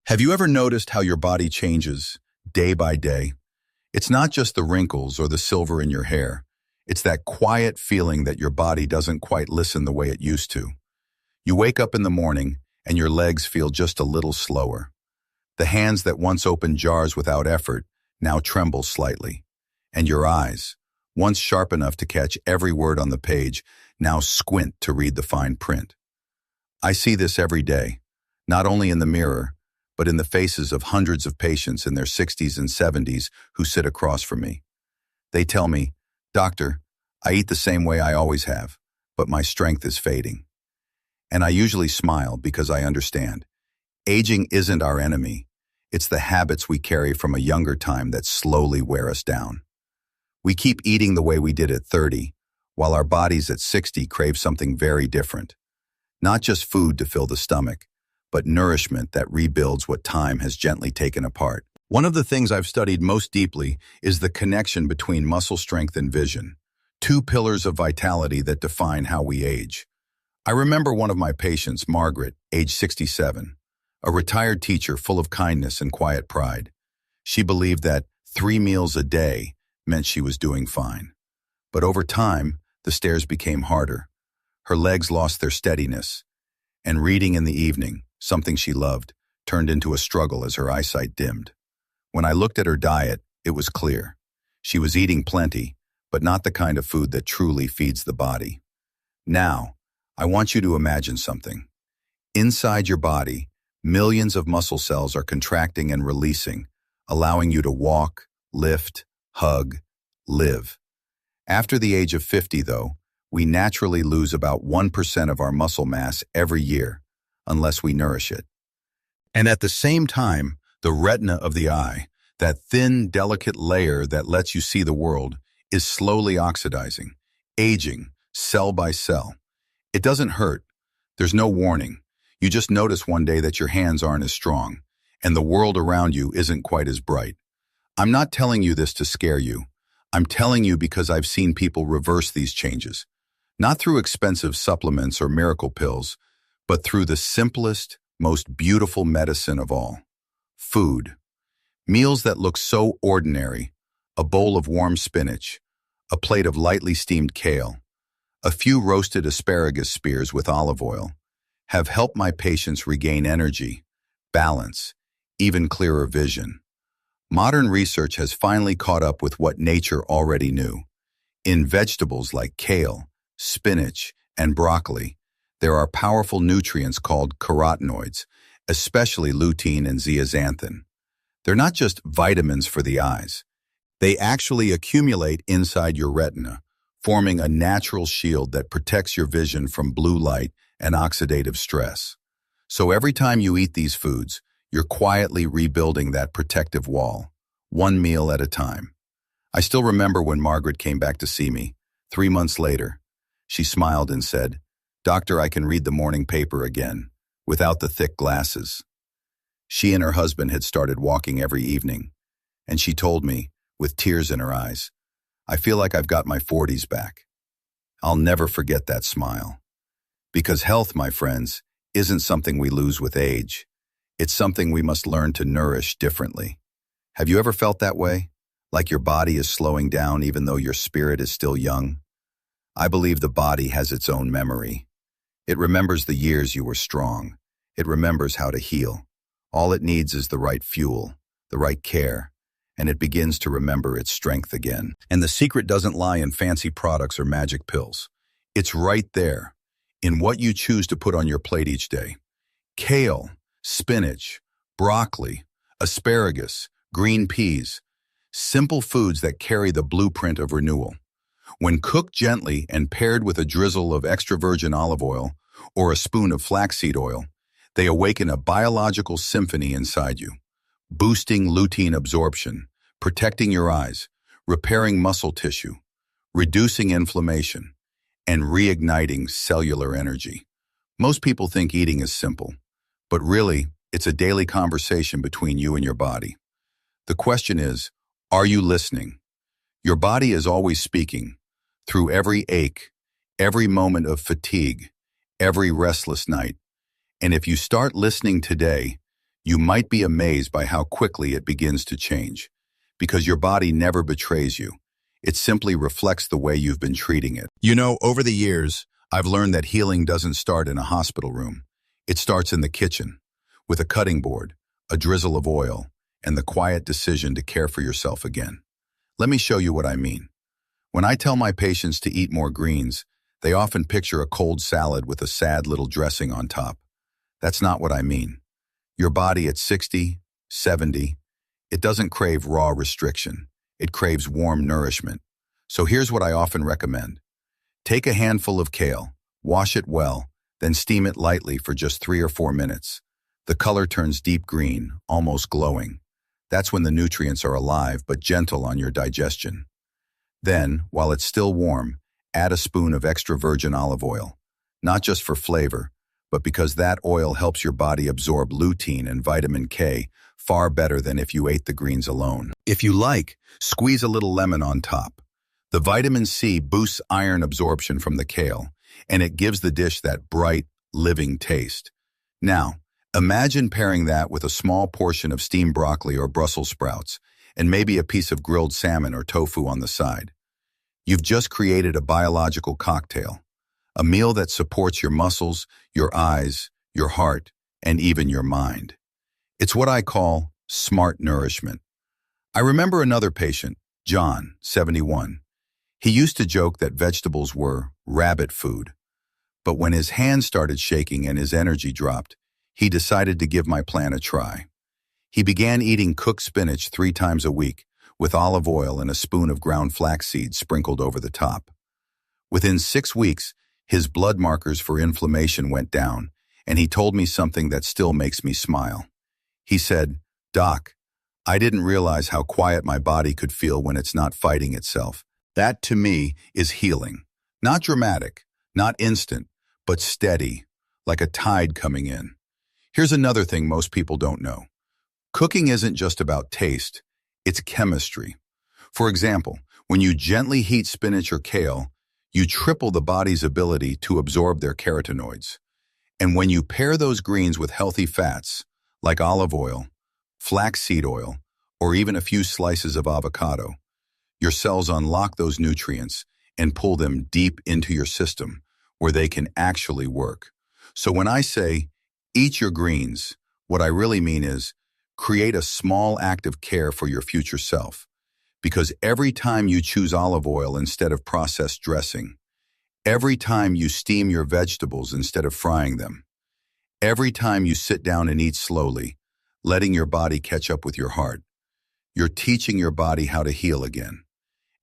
Have you ever noticed how your body changes day by day? It's not just the wrinkles or the silver in your hair. It's that quiet feeling that your body doesn't quite listen the way it used to. You wake up in the morning and your legs feel just a little slower. The hands that once opened jars without effort now tremble slightly. And your eyes, once sharp enough to catch every word on the page, now squint to read the fine print. I see this every day, not only in the mirror, but in the faces of hundreds of patients in their 60s and 70s who sit across from me. They tell me, "Doctor, I eat the same way I always have, but my strength is fading." And I usually smile because I understand. Aging isn't our enemy. It's the habits we carry from a younger time that slowly wear us down. We keep eating the way we did at 30, while our bodies at 60 crave something very different. Not just food to fill the stomach, but nourishment that rebuilds what time has gently taken apart. One of the things I've studied most deeply is the connection between muscle strength and vision, two pillars of vitality that define how we age. I remember one of my patients, Margaret, age 67, a retired teacher full of kindness and quiet pride. She believed that 3 meals a day meant she was doing fine. But over time, the stairs became harder. Her legs lost their steadiness, and reading in the evening, something she loved, turned into a struggle as her eyesight dimmed. When I looked at her diet, it was clear. She was eating plenty, but not the kind of food that truly feeds the body. Now, I want you to imagine something. Inside your body, millions of muscle cells are contracting and releasing, allowing you to walk, lift, hug, live. After the age of 50, though, we naturally lose about 1% of our muscle mass every year, unless we nourish it. And at the same time, the retina of the eye, that thin, delicate layer that lets you see the world, is slowly oxidizing, aging, cell by cell. It doesn't hurt. There's no warning. You just notice one day that your hands aren't as strong, and the world around you isn't quite as bright. I'm not telling you this to scare you. I'm telling you because I've seen people reverse these changes, not through expensive supplements or miracle pills, but through the simplest, most beautiful medicine of all: food. Meals that look so ordinary: a bowl of warm spinach, a plate of lightly steamed kale, a few roasted asparagus spears with olive oil, have helped my patients regain energy, balance, even clearer vision. Modern research has finally caught up with what nature already knew. In vegetables like kale, spinach, and broccoli, there are powerful nutrients called carotenoids, especially lutein and zeaxanthin. They're not just vitamins for the eyes. They actually accumulate inside your retina, forming a natural shield that protects your vision from blue light and oxidative stress. So every time you eat these foods, you're quietly rebuilding that protective wall, one meal at a time. I still remember when Margaret came back to see me, 3 months later. She smiled and said, "Doctor, I can read the morning paper again, without the thick glasses." She and her husband had started walking every evening, and she told me, with tears in her eyes, "I feel like I've got my 40s back." I'll never forget that smile. Because health, my friends, isn't something we lose with age. It's something we must learn to nourish differently. Have you ever felt that way? Like your body is slowing down even though your spirit is still young? I believe the body has its own memory. It remembers the years you were strong. It remembers how to heal. All it needs is the right fuel, the right care, and it begins to remember its strength again. And the secret doesn't lie in fancy products or magic pills. It's right there, in what you choose to put on your plate each day. Kale, spinach, broccoli, asparagus, green peas, simple foods that carry the blueprint of renewal. When cooked gently and paired with a drizzle of extra virgin olive oil or a spoon of flaxseed oil, they awaken a biological symphony inside you, boosting lutein absorption, protecting your eyes, repairing muscle tissue, reducing inflammation, and reigniting cellular energy. Most people think eating is simple, but really, it's a daily conversation between you and your body. The question is, are you listening? Your body is always speaking, through every ache, every moment of fatigue, every restless night. And if you start listening today, you might be amazed by how quickly it begins to change. Because your body never betrays you. It simply reflects the way you've been treating it. You know, over the years, I've learned that healing doesn't start in a hospital room. It starts in the kitchen, with a cutting board, a drizzle of oil, and the quiet decision to care for yourself again. Let me show you what I mean. When I tell my patients to eat more greens, they often picture a cold salad with a sad little dressing on top. That's not what I mean. Your body at 60, 70, it doesn't crave raw restriction. It craves warm nourishment. So here's what I often recommend. Take a handful of kale, wash it well, then steam it lightly for just 3 or 4 minutes. The color turns deep green, almost glowing. That's when the nutrients are alive but gentle on your digestion. Then, while it's still warm, add a spoon of extra virgin olive oil, not just for flavor, but because that oil helps your body absorb lutein and vitamin K far better than if you ate the greens alone. If you like, squeeze a little lemon on top. The vitamin C boosts iron absorption from the kale, and it gives the dish that bright, living taste. Now, imagine pairing that with a small portion of steamed broccoli or Brussels sprouts, and maybe a piece of grilled salmon or tofu on the side. You've just created a biological cocktail, a meal that supports your muscles, your eyes, your heart, and even your mind. It's what I call smart nourishment. I remember another patient, John, 71. He used to joke that vegetables were rabbit food. But when his hands started shaking and his energy dropped, he decided to give my plan a try. He began eating cooked spinach 3 times a week, with olive oil and a spoon of ground flaxseed sprinkled over the top. Within 6 weeks, his blood markers for inflammation went down, and he told me something that still makes me smile. He said, "Doc, I didn't realize how quiet my body could feel when it's not fighting itself." That, to me, is healing. Not dramatic, not instant, but steady, like a tide coming in. Here's another thing most people don't know. Cooking isn't just about taste, it's chemistry. For example, when you gently heat spinach or kale, you triple the body's ability to absorb their carotenoids. And when you pair those greens with healthy fats, like olive oil, flaxseed oil, or even a few slices of avocado, your cells unlock those nutrients and pull them deep into your system where they can actually work. So when I say, eat your greens, what I really mean is create a small act of care for your future self. Because every time you choose olive oil instead of processed dressing, every time you steam your vegetables instead of frying them, every time you sit down and eat slowly, letting your body catch up with your heart, you're teaching your body how to heal again.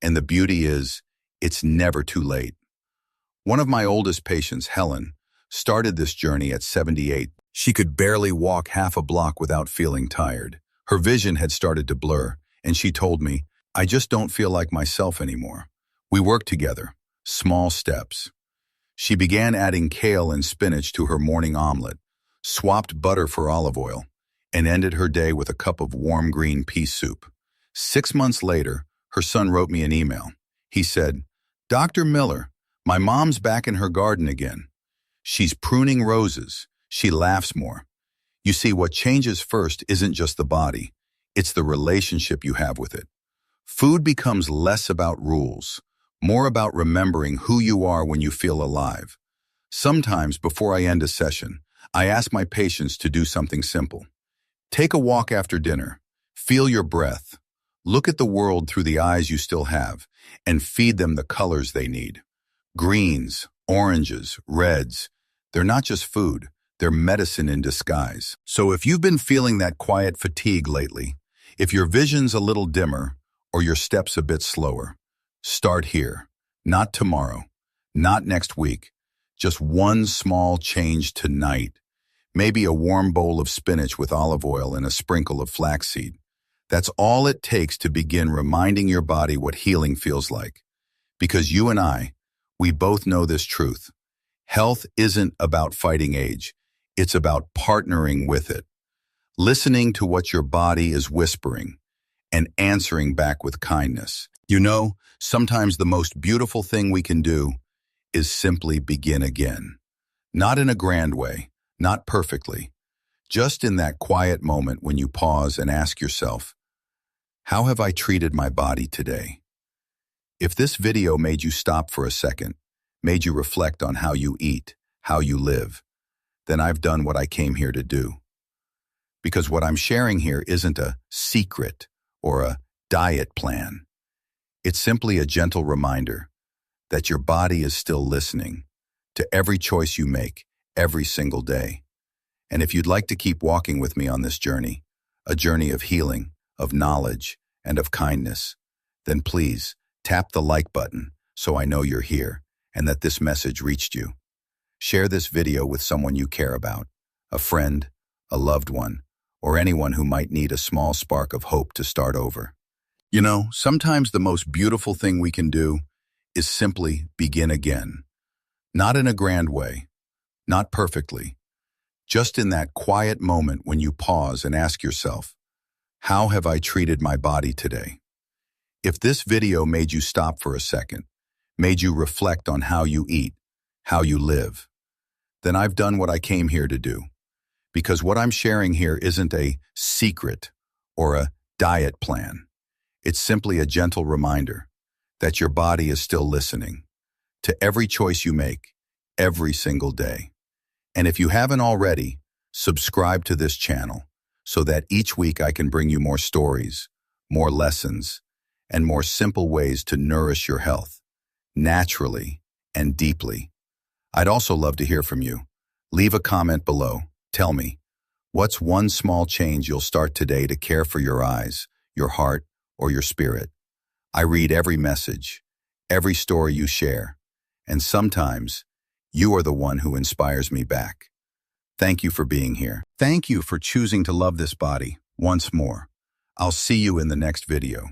And the beauty is, it's never too late. One of my oldest patients, Helen, started this journey at 78. She could barely walk half a block without feeling tired. Her vision had started to blur, and she told me, "I just don't feel like myself anymore." We worked together, small steps. She began adding kale and spinach to her morning omelet, swapped butter for olive oil, and ended her day with a cup of warm green pea soup. 6 months later, her son wrote me an email. He said, "Dr. Miller, my mom's back in her garden again. She's pruning roses. She laughs more." You see, what changes first isn't just the body. It's the relationship you have with it. Food becomes less about rules, more about remembering who you are when you feel alive. Sometimes, before I end a session, I ask my patients to do something simple. Take a walk after dinner. Feel your breath. Look at the world through the eyes you still have, and feed them the colors they need. Greens, oranges, reds. They're not just food, they're medicine in disguise. So if you've been feeling that quiet fatigue lately, if your vision's a little dimmer or your steps a bit slower, start here. Not tomorrow, not next week. Just one small change tonight. Maybe a warm bowl of spinach with olive oil and a sprinkle of flaxseed. That's all it takes to begin reminding your body what healing feels like. Because you and I, we both know this truth. Health isn't about fighting age. It's about partnering with it. Listening to what your body is whispering and answering back with kindness. You know, sometimes the most beautiful thing we can do is simply begin again. Not in a grand way, not perfectly, Just in that quiet moment when you pause and ask yourself, how have I treated my body today? If this video made you stop for a second, made you reflect on how you eat, how you live, then I've done what I came here to do. Because what I'm sharing here isn't a secret or a diet plan. It's simply a gentle reminder that your body is still listening to every choice you make every single day. And if you'd like to keep walking with me on this journey, a journey of healing, of knowledge, and of kindness, then please tap the like button so I know you're here and that this message reached you. Share this video with someone you care about, a friend, a loved one, or anyone who might need a small spark of hope to start over. You know, sometimes the most beautiful thing we can do is simply begin again. Not in a grand way, not perfectly, just in that quiet moment when you pause and ask yourself, how have I treated my body today? If this video made you stop for a second, made you reflect on how you eat, how you live, then I've done what I came here to do. Because what I'm sharing here isn't a secret or a diet plan. It's simply a gentle reminder that your body is still listening to every choice you make every single day. And if you haven't already, subscribe to this channel so that each week I can bring you more stories, more lessons, and more simple ways to nourish your health, naturally and deeply. I'd also love to hear from you. Leave a comment below. Tell me, what's one small change you'll start today to care for your eyes, your heart, or your spirit? I read every message, every story you share, and sometimes you are the one who inspires me back. Thank you for being here. Thank you for choosing to love this body once more. I'll see you in the next video.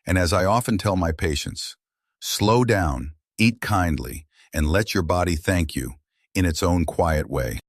And as I often tell my patients, slow down, eat kindly, and let your body thank you in its own quiet way.